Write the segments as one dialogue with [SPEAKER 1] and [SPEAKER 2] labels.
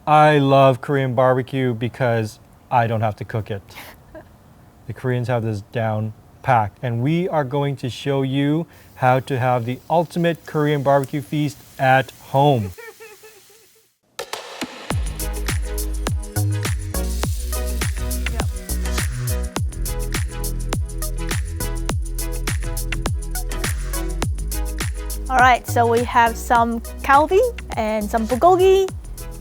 [SPEAKER 1] I love Korean barbecue because I don't have to cook it. The Koreans have this down packed, and we are going to show you how to have the ultimate Korean barbecue feast at home.
[SPEAKER 2] All right, so we have some Kalbi and some Bulgogi.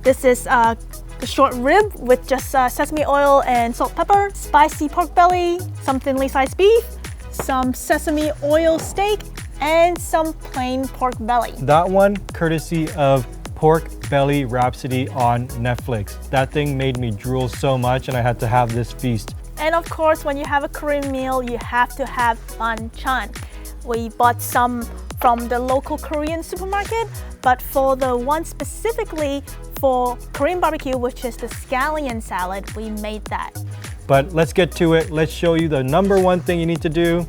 [SPEAKER 2] This is the short rib with just sesame oil and salt, pepper, spicy pork belly, some thinly sliced beef, some sesame oil steak, and some plain pork belly.
[SPEAKER 1] That one courtesy of Pork Belly Rhapsody on Netflix. That thing made me drool so much, and I had to have this feast.
[SPEAKER 2] And of course, when you have a Korean meal, you have to have Banchan. We bought some from the local Korean supermarket, but for the one specifically for Korean barbecue, which is the Scallion Salad, we made that.
[SPEAKER 1] But let's get to it. Let's show you the number one thing you need to do: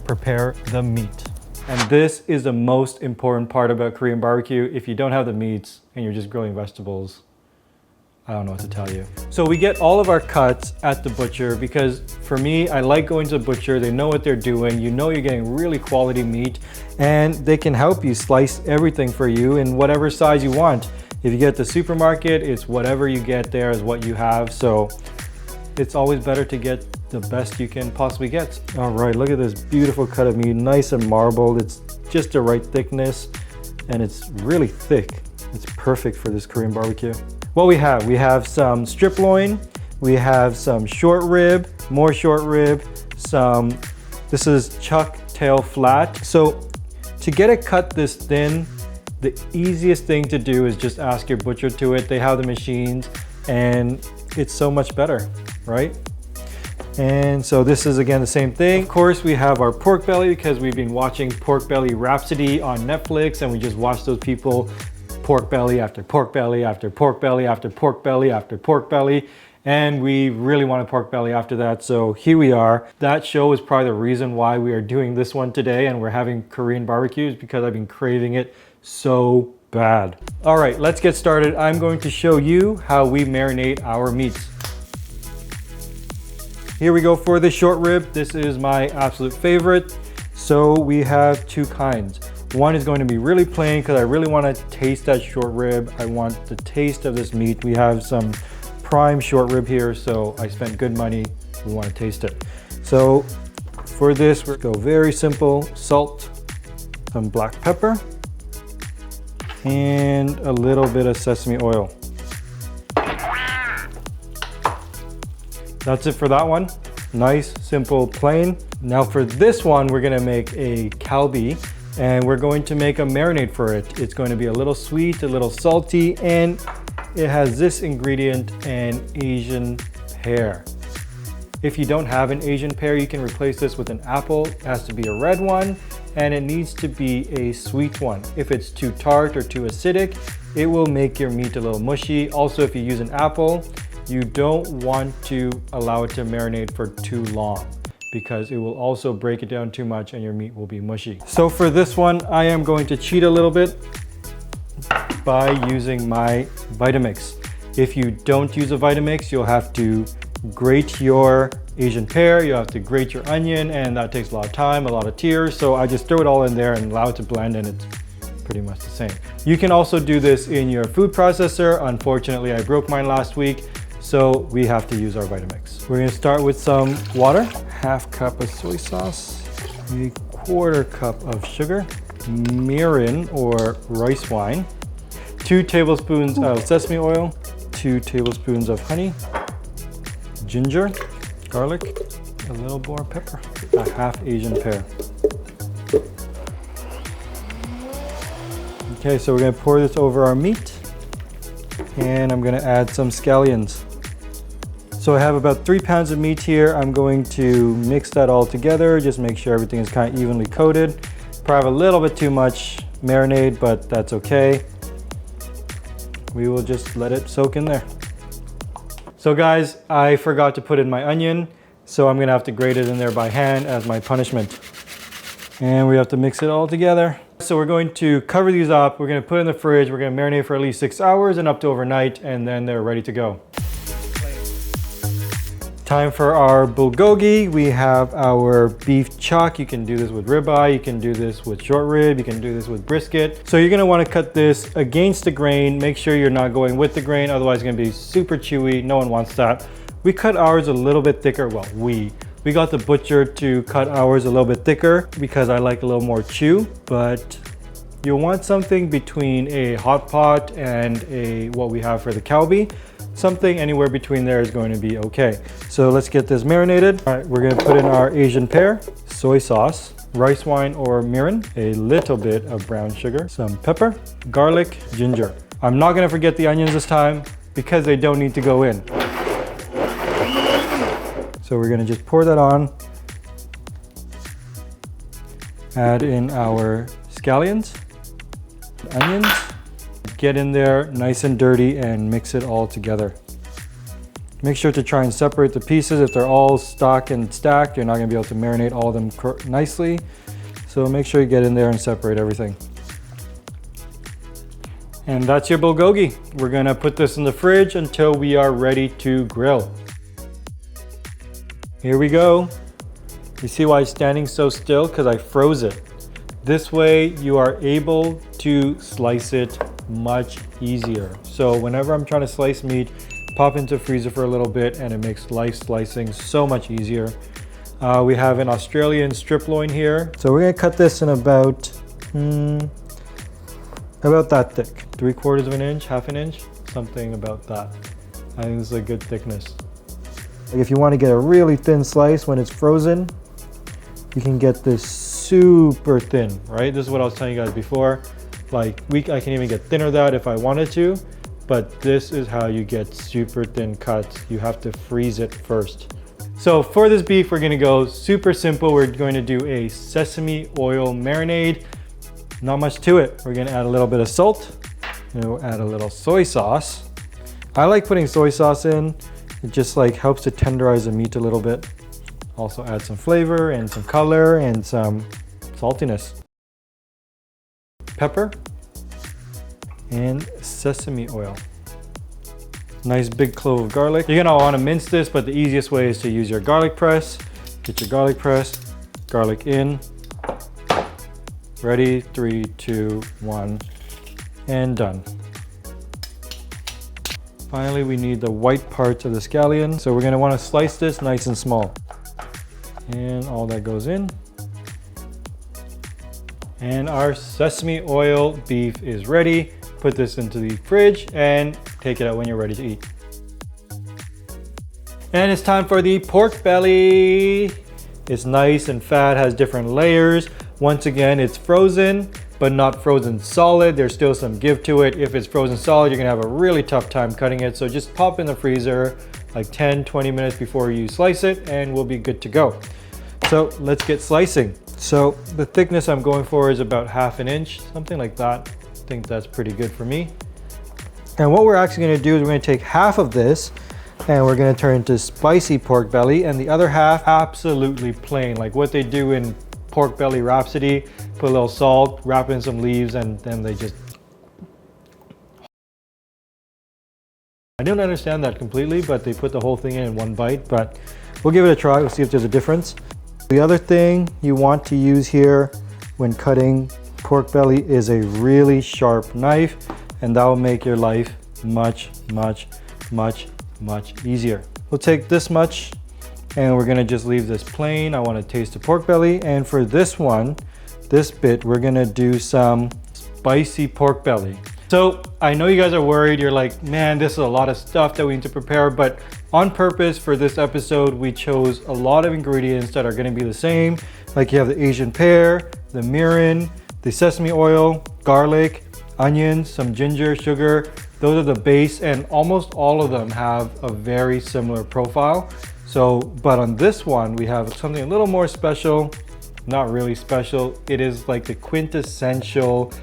[SPEAKER 1] prepare the meat. And this is the most important part about Korean barbecue. If you don't have the meats and you're just grilling vegetables, I don't know what to tell you. So we get all of our cuts at the butcher because for me, I like going to the butcher. They know what they're doing. You know you're getting really quality meat, and they can help you slice everything for you in whatever size you want. If you get the supermarket, it's whatever you get there is what you have. So it's always better to get the best you can possibly get. All right, look at this beautiful cut of meat, nice and marbled. It's just the right thickness, and it's really thick. It's perfect for this Korean barbecue. What we have some strip loin, we have some short rib, more short rib, this is chuck tail flat. So to get it cut this thin, the easiest thing to do is just ask your butcher to it. They have the machines, and it's so much better, right? And so this is again the same thing. Of course, we have our pork belly because we've been watching Pork Belly Rhapsody on Netflix, and we just watched those people pork belly after pork belly after pork belly after pork belly after pork belly, and we really want a pork belly after that. So here we are. That show is probably the reason why we are doing this one today, and we're having Korean barbecues because I've been craving it so bad. All right, let's get started. I'm going to show you how we marinate our meats. Here we go for the short rib. This is my absolute favorite. So we have two kinds. One is going to be really plain because I really want to taste that short rib. I want the taste of this meat. We have some prime short rib here, so I spent good money. We want to taste it. So for this, we'll go very simple: salt, some black pepper, and a little bit of sesame oil. That's it for that one. Nice, simple, plain. Now for this one, we're gonna make a Kalbi, and we're going to make a marinade for it. It's going to be a little sweet, a little salty, and it has this ingredient, an Asian pear. If you don't have an Asian pear, you can replace this with an apple. It has to be a red one, and it needs to be a sweet one. If it's too tart or too acidic, it will make your meat a little mushy. Also, if you use an apple, you don't want to allow it to marinate for too long because it will also break it down too much and your meat will be mushy. So for this one, I am going to cheat a little bit by using my Vitamix. If you don't use a Vitamix, you'll have to grate your Asian pear, you have to grate your onion, and that takes a lot of time, a lot of tears. So I just throw it all in there and allow it to blend, and it's pretty much the same. You can also do this in your food processor. Unfortunately, I broke mine last week, so we have to use our Vitamix. We're gonna start with some water, half cup of soy sauce, a quarter cup of sugar, mirin or rice wine, 2 tablespoons of sesame oil, 2 tablespoons of honey, ginger, garlic, a little more pepper, a half Asian pear. Okay, so we're gonna pour this over our meat, and I'm gonna add some scallions. So I have about 3 pounds of meat here. I'm going to mix that all together, just make sure everything is kind of evenly coated. Probably have a little bit too much marinade, but that's okay. We will just let it soak in there. So guys, I forgot to put in my onion, so I'm gonna have to grate it in there by hand as my punishment. And we have to mix it all together. So we're going to cover these up. We're going to put in the fridge. We're going to marinate for at least 6 hours and up to overnight, and then they're ready to go. Time for our bulgogi. We have our beef chuck. You can do this with ribeye. You can do this with short rib. You can do this with brisket. So you're going to want to cut this against the grain. Make sure you're not going with the grain. Otherwise it's going to be super chewy. No one wants that. We cut ours a little bit thicker. Well, we got the butcher to cut ours a little bit thicker because I like a little more chew, but you'll want something between a hot pot and what we have for the Kalbi. Something anywhere between there is going to be okay. So let's get this marinated. All right, we're going to put in our Asian pear, soy sauce, rice wine or mirin, a little bit of brown sugar, some pepper, garlic, ginger. I'm not going to forget the onions this time because they don't need to go in. So we're going to just pour that on. Add in our scallions, onions. Get in there nice and dirty and mix it all together. Make sure to try and separate the pieces. If they're all stuck and stacked, you're not going to be able to marinate all of them nicely. So make sure you get in there and separate everything. And that's your bulgogi. We're going to put this in the fridge until we are ready to grill. Here we go. You see why it's standing so still? Because I froze it. This way you are able to slice it much easier. So whenever I'm trying to slice meat, pop into the freezer for a little bit and it makes life slicing so much easier. We have an Australian strip loin here. So we're gonna cut this in about that thick. 3/4 of an inch, half an inch, something about that. I think this is a good thickness. Like if you want to get a really thin slice when it's frozen, you can get this super thin, right? This is what I was telling you guys before. Like I can even get thinner than that if I wanted to, but this is how you get super thin cuts. You have to freeze it first. So for this beef, we're gonna go super simple. We're going to do a sesame oil marinade. Not much to it. We're gonna add a little bit of salt. We'll add a little soy sauce. I like putting soy sauce in. It just like helps to tenderize the meat a little bit. Also add some flavor and some color and some saltiness. Pepper and sesame oil. Nice big clove of garlic. You're gonna wanna mince this, but the easiest way is to use your garlic press. Get your garlic press, garlic in. Ready, 3, 2, 1, and done. Finally, we need the white parts of the scallion. So we're gonna wanna slice this nice and small. And all that goes in. And our sesame oil beef is ready. Put this into the fridge and take it out when you're ready to eat. And it's time for the pork belly. It's nice and fat, has different layers. Once again, it's frozen, but not frozen solid. There's still some give to it. If it's frozen solid, you're gonna have a really tough time cutting it. So just pop in the freezer like 10, 20 minutes before you slice it and we'll be good to go. So let's get slicing. So the thickness I'm going for is about half an inch, something like that. I think that's pretty good for me. And what we're actually gonna do is we're gonna take half of this and we're gonna turn into spicy pork belly and the other half absolutely plain, like what they do in Pork Belly Rhapsody. Put a little salt, wrap it in some leaves, and then they just... I don't understand that completely, but they put the whole thing in one bite, but we'll give it a try. We'll see if there's a difference. The other thing you want to use here when cutting pork belly is a really sharp knife, and that will make your life much, much, much, much easier. We'll take this much and we're gonna just leave this plain. I wanna taste the pork belly. And for this one, this bit, we're gonna do some spicy pork belly. So I know you guys are worried. You're like, man, this is a lot of stuff that we need to prepare, but on purpose for this episode, we chose a lot of ingredients that are gonna be the same. Like you have the Asian pear, the mirin, the sesame oil, garlic, onions, some ginger, sugar. Those are the base, and almost all of them have a very similar profile. So, but on this one, we have something a little more special. Not really special. It is like the quintessential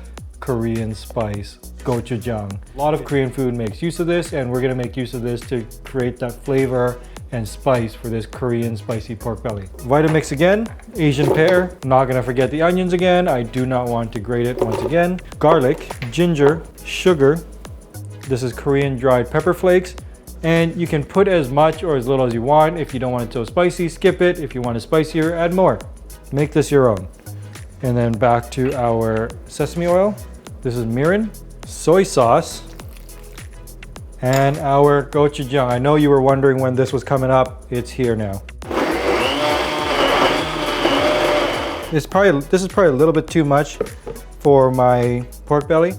[SPEAKER 1] Korean spice, gochujang. A lot of Korean food makes use of this, and we're gonna make use of this to create that flavor and spice for this Korean spicy pork belly. Vitamix again, Asian pear. Not gonna forget the onions again. I do not want to grate it once again. Garlic, ginger, sugar. This is Korean dried pepper flakes. And you can put as much or as little as you want. If you don't want it so spicy, skip it. If you want it spicier, add more. Make this your own. And then back to our sesame oil. This is mirin, soy sauce, and our gochujang. I know you were wondering when this was coming up. It's here now. This is probably a little bit too much for my pork belly.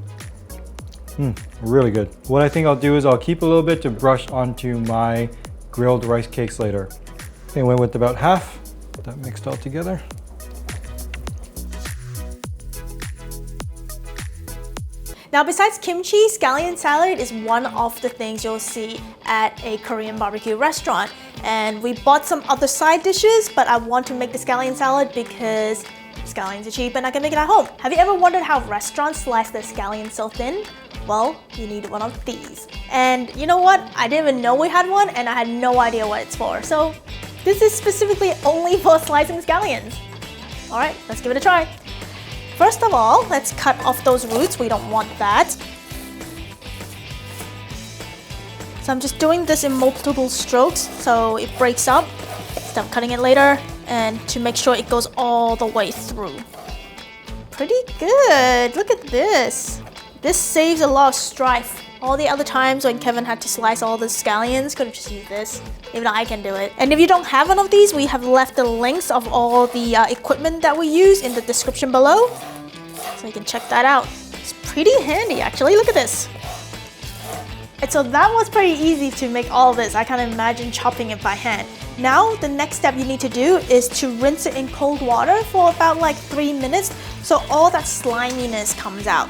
[SPEAKER 1] Really good. What I think I'll do is I'll keep a little bit to brush onto my grilled rice cakes later. I went with about half. Get that mixed all together.
[SPEAKER 2] Now, besides kimchi, scallion salad is one of the things you'll see at a Korean barbecue restaurant. And we bought some other side dishes, but I want to make the scallion salad because scallions are cheap and I can make it at home. Have you ever wondered how restaurants slice their scallions so thin? Well, you need one of these. And you know what? I didn't even know we had one and I had no idea what it's for. So this is specifically only for slicing scallions. All right, let's give it a try. First of all, let's cut off those roots. We don't want that. So I'm just doing this in multiple strokes so it breaks up. Stop cutting it later and to make sure it goes all the way through. Pretty good. Look at this. This saves a lot of strife. All the other times when Kevin had to slice all the scallions, could have just used this. Even I can do it. And if you don't have one of these, we have left the links of all the equipment that we use in the description below. So you can check that out. It's pretty handy actually, look at this. And so that was pretty easy to make all this. I can't imagine chopping it by hand. Now the next step you need to do is to rinse it in cold water for about like 3 minutes so all that sliminess comes out.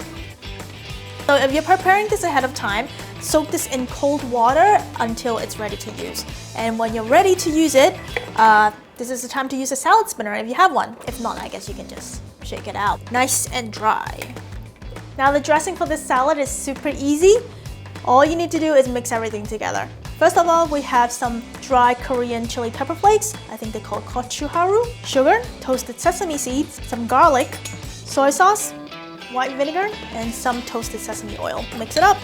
[SPEAKER 2] So if you're preparing this ahead of time, soak this in cold water until it's ready to use. And when you're ready to use it, this is the time to use a salad spinner if you have one. If not, I guess you can just shake it out. Nice and dry. Now the dressing for this salad is super easy. All you need to do is mix everything together. First of all, we have some dry Korean chili pepper flakes. I think they're called gochugaru. Sugar, toasted sesame seeds, some garlic, soy sauce, white vinegar, and some toasted sesame oil. Mix it up.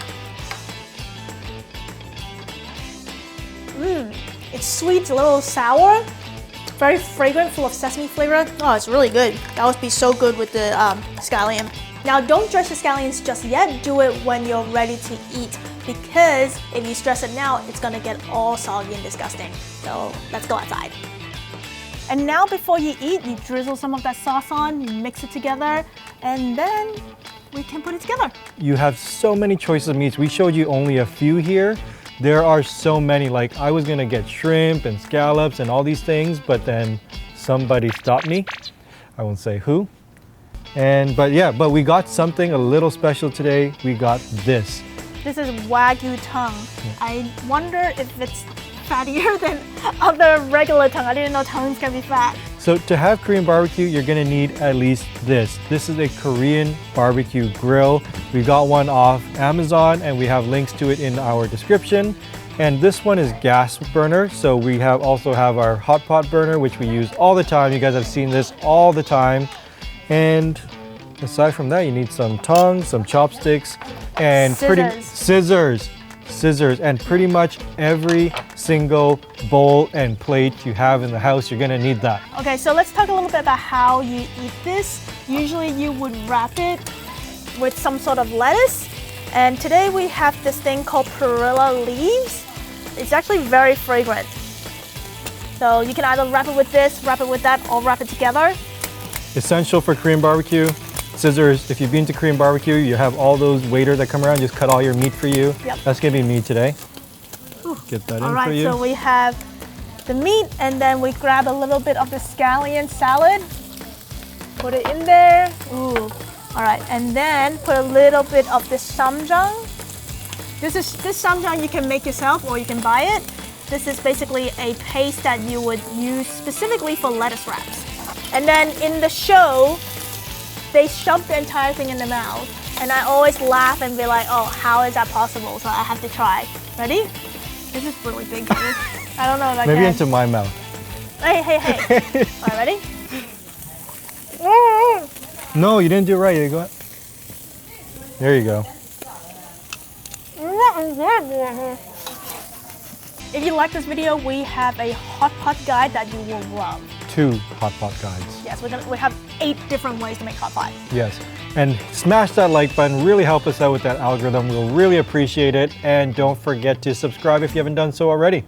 [SPEAKER 2] It's sweet, a little sour, very fragrant, full of sesame flavor. Oh, it's really good. That would be so good with the scallion. Now, don't dress the scallions just yet. Do it when you're ready to eat because if you stress it now, it's gonna get all soggy and disgusting. So let's go outside. And now before you eat, you drizzle some of that sauce on, you mix it together, and then we can put it together.
[SPEAKER 1] You have so many choices of meats. We showed you only a few here. There are so many. Like I was gonna get shrimp and scallops and all these things, but then somebody stopped me. I won't say who. But we got something a little special today. We got this.
[SPEAKER 2] This is wagyu tongue. I wonder if it's fattier than other regular tongue. I didn't know tongues can be fat.
[SPEAKER 1] So to have Korean barbecue, you're gonna need at least this. This is a Korean barbecue grill. We got one off Amazon and we have links to it in our description. And this one is gas burner. So we also have our hot pot burner, which we use all the time. You guys have seen this all the time. And aside from that, you need some tongs, some chopsticks, and scissors, and pretty much every single bowl and plate you have in the house, you're gonna need that.
[SPEAKER 2] Okay, so let's talk a little bit about how you eat this. Usually you would wrap it with some sort of lettuce. And today we have this thing called perilla leaves. It's actually very fragrant. So you can either wrap it with this, wrap it with that, or wrap it together. Essential for Korean barbecue. Scissors. If you've been to Korean barbecue, you have all those waiters that come around, just cut all your meat for you. Yep. That's gonna be me today. Ooh. Get that in for you. All right, so we have the meat and then we grab a little bit of the scallion salad. Put it in there. Ooh. All right, and then put a little bit of the samjang. This samjang you can make yourself or you can buy it. This is basically a paste that you would use specifically for lettuce wraps. And then in the show, they shove the entire thing in the mouth. And I always laugh and be like, oh, how is that possible? So I have to try. Ready? This is really big. Dude. I don't know if I
[SPEAKER 1] Maybe
[SPEAKER 2] can.
[SPEAKER 1] into my mouth.
[SPEAKER 2] Hey, hey, hey. All right, ready?
[SPEAKER 1] No, you didn't do it right. You go. There you go.
[SPEAKER 2] If you like this video, we have a hot pot guide that you will love.
[SPEAKER 1] 2 hot pot guides.
[SPEAKER 2] Yes, we have 8 different ways to make hot pot.
[SPEAKER 1] Yes. And smash that like button. Really help us out with that algorithm. We'll really appreciate it. And don't forget to subscribe if you haven't done so already.